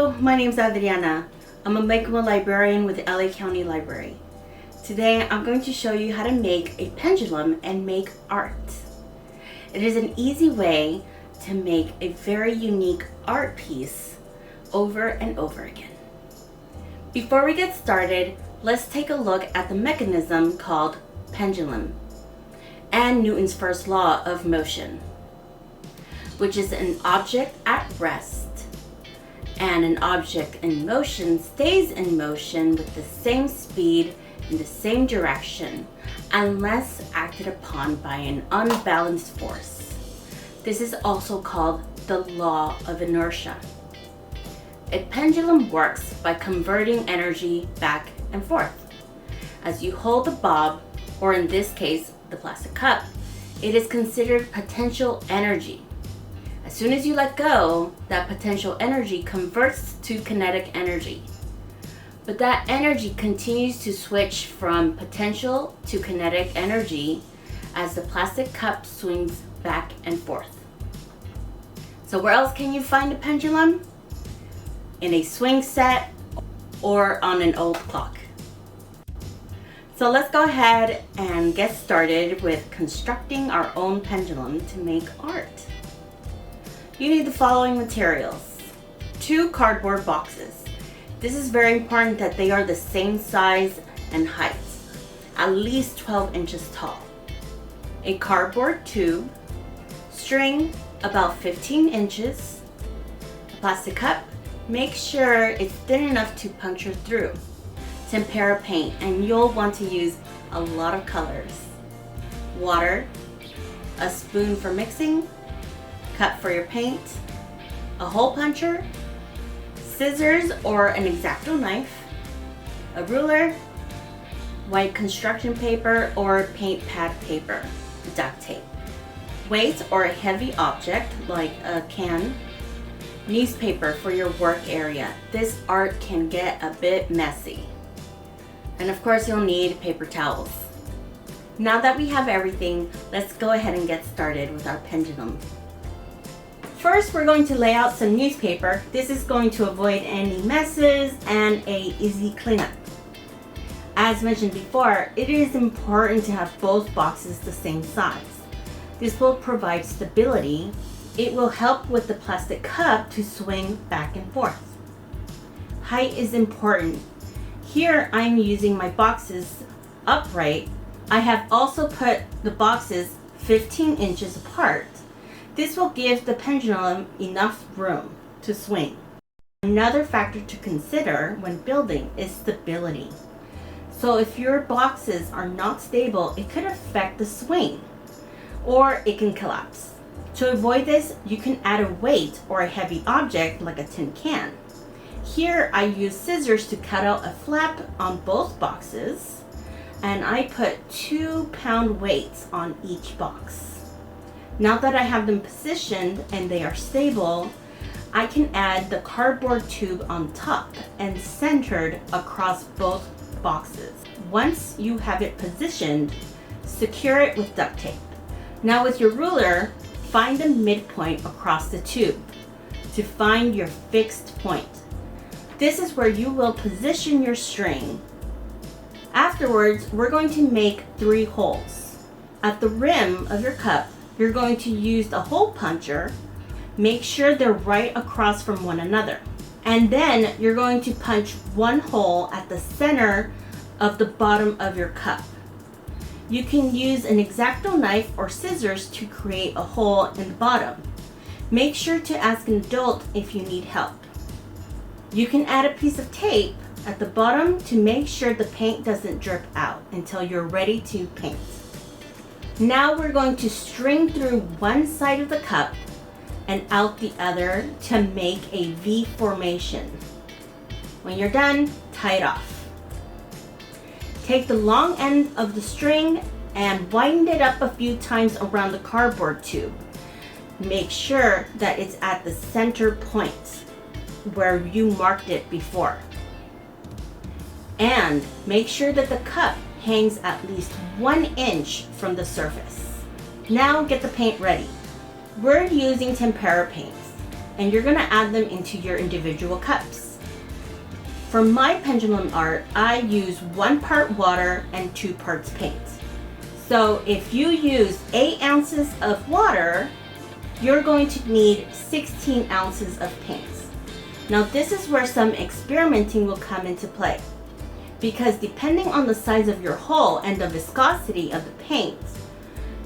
Hello, my name is Adriana. I'm a makeable librarian with the LA County Library. Today I'm going to show you how to make a pendulum and make art. It is an easy way to make a very unique art piece over and over again. Before we get started, let's take a look at the mechanism called pendulum and Newton's first law of motion, which is an object at rest and an object in motion stays in motion with the same speed in the same direction unless acted upon by an unbalanced force. This is also called the law of inertia. A pendulum works by converting energy back and forth. As you hold the bob, or in this case, the plastic cup, it is considered potential energy. As soon as you let go, that potential energy converts to kinetic energy. But that energy continues to switch from potential to kinetic energy as the plastic cup swings back and forth. So where else can you find a pendulum? In a swing set or on an old clock. So let's go ahead and get started with constructing our own pendulum to make art. You need the following materials. 2 cardboard boxes. This is very important that they are the same size and height, at least 12 inches tall. A cardboard tube, string about 15 inches, a plastic cup. Make sure it's thin enough to puncture through. Tempera paint, and you'll want to use a lot of colors. Water, a spoon for mixing, cup for your paint, a hole puncher, scissors or an X-Acto knife, a ruler, white construction paper or paint pad paper, duct tape, weight or a heavy object like a can, newspaper for your work area. This art can get a bit messy. And of course you'll need paper towels. Now that we have everything, let's go ahead and get started with our pendulum. First, we're going to lay out some newspaper. This is going to avoid any messes and a easy cleanup. As mentioned before, it is important to have both boxes the same size. This will provide stability. It will help with the plastic cup to swing back and forth. Height is important. Here I'm using my boxes upright. I have also put the boxes 15 inches apart. This will give the pendulum enough room to swing. Another factor to consider when building is stability. So if your boxes are not stable, it could affect the swing or it can collapse. To avoid this, you can add a weight or a heavy object like a tin can. Here I use scissors to cut out a flap on both boxes, and I put 2-pound weights on each box. Now that I have them positioned and they are stable, I can add the cardboard tube on top and centered across both boxes. Once you have it positioned, secure it with duct tape. Now with your ruler, find the midpoint across the tube to find your fixed point. This is where you will position your string. Afterwards, we're going to make 3 holes. At the rim of your cup, you're going to use the hole puncher. Make sure they're right across from one another. And then you're going to punch 1 hole at the center of the bottom of your cup. You can use an X-Acto knife or scissors to create a hole in the bottom. Make sure to ask an adult if you need help. You can add a piece of tape at the bottom to make sure the paint doesn't drip out until you're ready to paint. Now we're going to string through one side of the cup and out the other to make a V formation. When you're done, tie it off. Take the long end of the string and wind it up a few times around the cardboard tube. Make sure that it's at the center point where you marked it before. And make sure that the cup hangs at least 1 inch from the surface. Now get the paint ready. We're using tempera paints. and you're going to add them into your individual cups. For my pendulum art, I use 1 part water and 2 parts paint. So if you use 8 ounces of water, you're going to need 16 ounces of paint. Now this is where some experimenting will come into play, because depending on the size of your hole and the viscosity of the paint,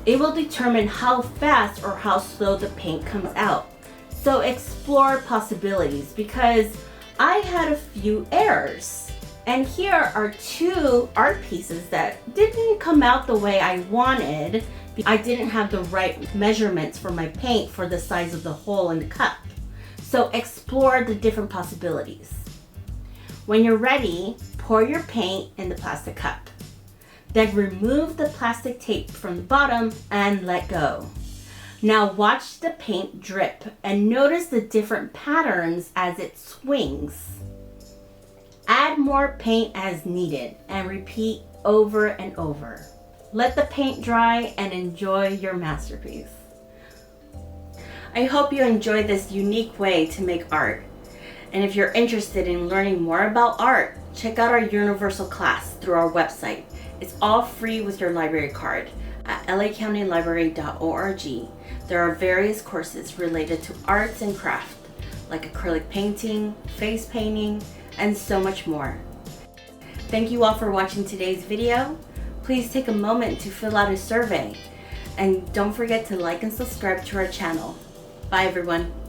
it will determine how fast or how slow the paint comes out. So explore possibilities, because I had a few errors. And here are 2 art pieces that didn't come out the way I wanted. I didn't have the right measurements for my paint for the size of the hole in the cup. So explore the different possibilities. When you're ready, pour your paint in the plastic cup. Then remove the plastic tape from the bottom and let go. Now watch the paint drip and notice the different patterns as it swings. Add more paint as needed and repeat over and over. Let the paint dry and enjoy your masterpiece. I hope you enjoyed this unique way to make art. And if you're interested in learning more about art, check out our universal class through our website. It's all free with your library card at lacountylibrary.org. There are various courses related to arts and craft, like acrylic painting, face painting, and so much more. Thank you all for watching today's video. Please take a moment to fill out a survey. And don't forget to like and subscribe to our channel. Bye everyone.